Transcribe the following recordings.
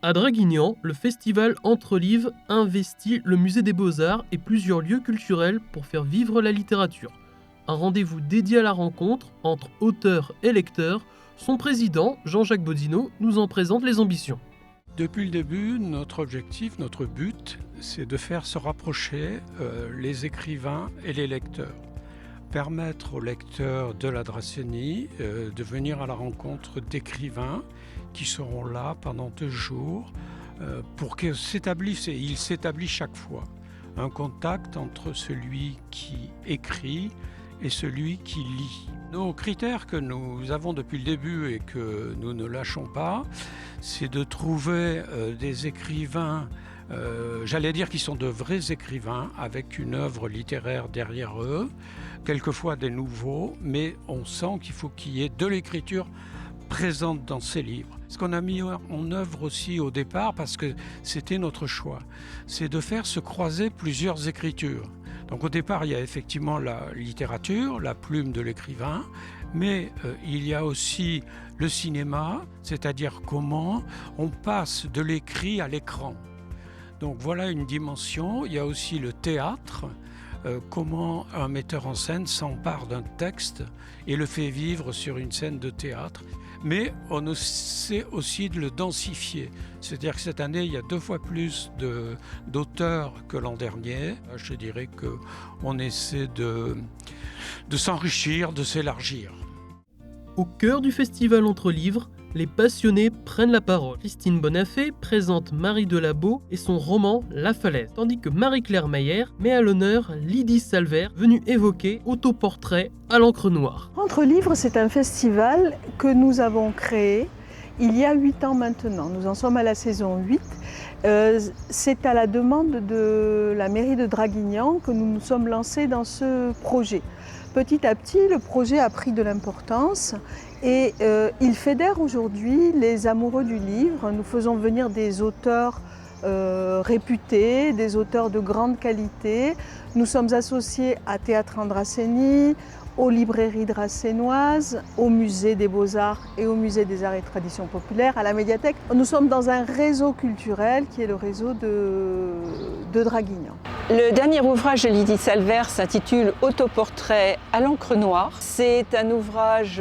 À Draguignan, le festival Entre Livres investit le musée des Beaux-Arts et plusieurs lieux culturels pour faire vivre la littérature. Un rendez-vous dédié à la rencontre entre auteurs et lecteurs. Son président, Jean-Jacques Bodino, nous en présente les ambitions. Depuis le début, notre objectif, notre but, c'est de faire se rapprocher les écrivains et les lecteurs. Permettre aux lecteurs de la Dracénie de venir à la rencontre d'écrivains qui seront là pendant 2 jours pour qu'ils s'établissent, et il s'établit chaque fois, un contact entre celui qui écrit et celui qui lit. Nos critères que nous avons depuis le début et que nous ne lâchons pas, c'est de trouver des écrivains, j'allais dire qui sont de vrais écrivains, avec une œuvre littéraire derrière eux, quelquefois des nouveaux, mais on sent qu'il faut qu'il y ait de l'écriture présente dans ces livres. Ce qu'on a mis en œuvre aussi au départ, parce que c'était notre choix, c'est de faire se croiser plusieurs écritures. Donc au départ, il y a effectivement la littérature, la plume de l'écrivain, mais il y a aussi le cinéma, c'est-à-dire comment on passe de l'écrit à l'écran. Donc voilà une dimension. Il y a aussi le théâtre, comment un metteur en scène s'empare d'un texte et le fait vivre sur une scène de théâtre. Mais on essaie aussi de le densifier. C'est-à-dire que cette année, il y a 2 fois plus d'auteurs que l'an dernier. Je dirais qu'on essaie de s'enrichir, de s'élargir. Au cœur du festival Entre Livres, les passionnés prennent la parole. Christine Bonafé présente Marie Delabeau et son roman La Falaise, tandis que Marie-Claire Mayer met à l'honneur Lydie Salvert, venue évoquer autoportrait à l'encre noire. Entre Livres, c'est un festival que nous avons créé il y a 8 ans maintenant. Nous en sommes à la saison 8. C'est à la demande de la mairie de Draguignan que nous nous sommes lancés dans ce projet. Petit à petit, le projet a pris de l'importance et il fédère aujourd'hui les amoureux du livre. Nous faisons venir des auteurs réputés, des auteurs de grande qualité. Nous sommes associés à Théâtre en Dracénie, aux librairies dracénoises, au musée des Beaux-Arts et au musée des Arts et Traditions Populaires, à la médiathèque. Nous sommes dans un réseau culturel qui est le réseau de Draguignan. Le dernier ouvrage de Lydie Salvert s'intitule Autoportrait à l'encre noire. C'est un ouvrage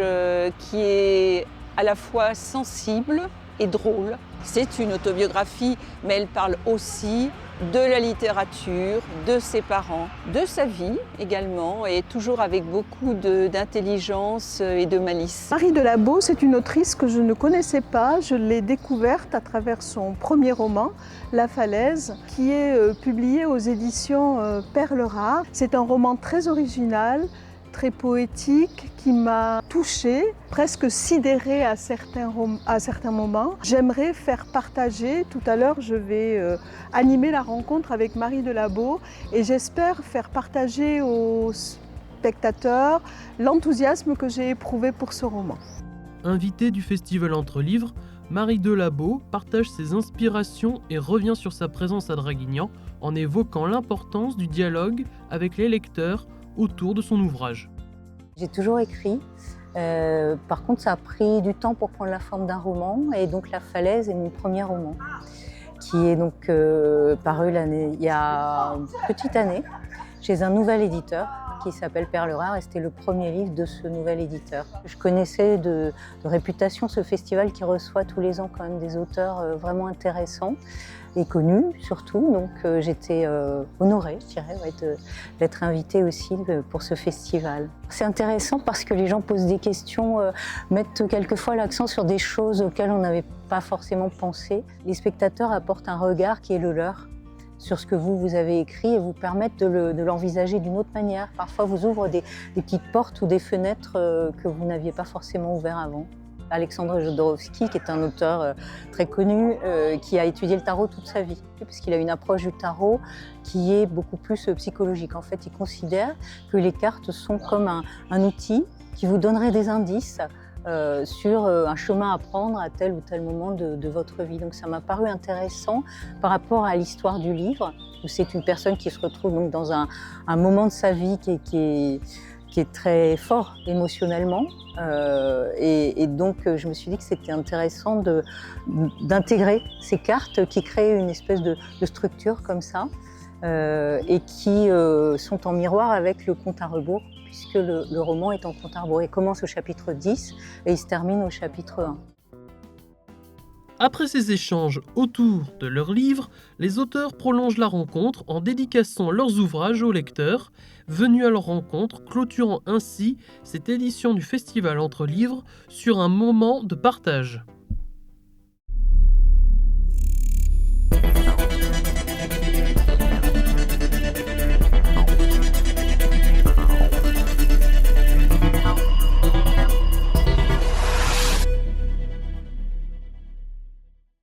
qui est à la fois sensible et drôle. C'est une autobiographie, mais elle parle aussi de la littérature, de ses parents, de sa vie également, et toujours avec beaucoup d'intelligence et de malice. Marie Delabeau, c'est une autrice que je ne connaissais pas. Je l'ai découverte à travers son premier roman, La Falaise, qui est publié aux éditions Perles Rares. C'est un roman très original, très poétique, qui m'a touchée, presque sidérée à certains moments. J'aimerais faire partager, tout à l'heure je vais animer la rencontre avec Marie Delabeau et j'espère faire partager aux spectateurs l'enthousiasme que j'ai éprouvé pour ce roman. Invitée du festival Entre Livres, Marie Delabeau partage ses inspirations et revient sur sa présence à Draguignan en évoquant l'importance du dialogue avec les lecteurs autour de son ouvrage. J'ai toujours écrit. Par contre, ça a pris du temps pour prendre la forme d'un roman. Et donc, La Falaise est mon premier roman, qui est donc paru il y a une petite année chez un nouvel éditeur qui s'appelle Perles Rares. Et c'était le premier livre de ce nouvel éditeur. Je connaissais de réputation ce festival qui reçoit tous les ans quand même des auteurs vraiment intéressants et connus surtout. Donc j'étais honorée, je dirais, d'être invitée aussi pour ce festival. C'est intéressant parce que les gens posent des questions, mettent quelquefois l'accent sur des choses auxquelles on n'avait pas forcément pensé. Les spectateurs apportent un regard qui est le leur sur ce que vous avez écrit et vous permettent de l'envisager d'une autre manière. Parfois vous ouvrent des petites portes ou des fenêtres que vous n'aviez pas forcément ouvertes avant. Alexandre Jodorowsky, qui est un auteur très connu, qui a étudié le tarot toute sa vie, puisqu'il a une approche du tarot qui est beaucoup plus psychologique. En fait, il considère que les cartes sont comme un outil qui vous donnerait des indices sur un chemin à prendre à tel ou tel moment de votre vie. Donc ça m'a paru intéressant par rapport à l'histoire du livre, où c'est une personne qui se retrouve donc dans un moment de sa vie qui est qui est très fort émotionnellement. Et donc, je me suis dit que c'était intéressant d'intégrer ces cartes qui créent une espèce de structure comme ça et qui sont en miroir avec le compte à rebours, puisque le roman est en compte à rebours. Il commence au chapitre 10 et il se termine au chapitre 1. Après ces échanges autour de leurs livres, les auteurs prolongent la rencontre en dédicaçant leurs ouvrages aux lecteurs venus à leur rencontre, clôturant ainsi cette édition du Festival Entre Livres sur un moment de partage.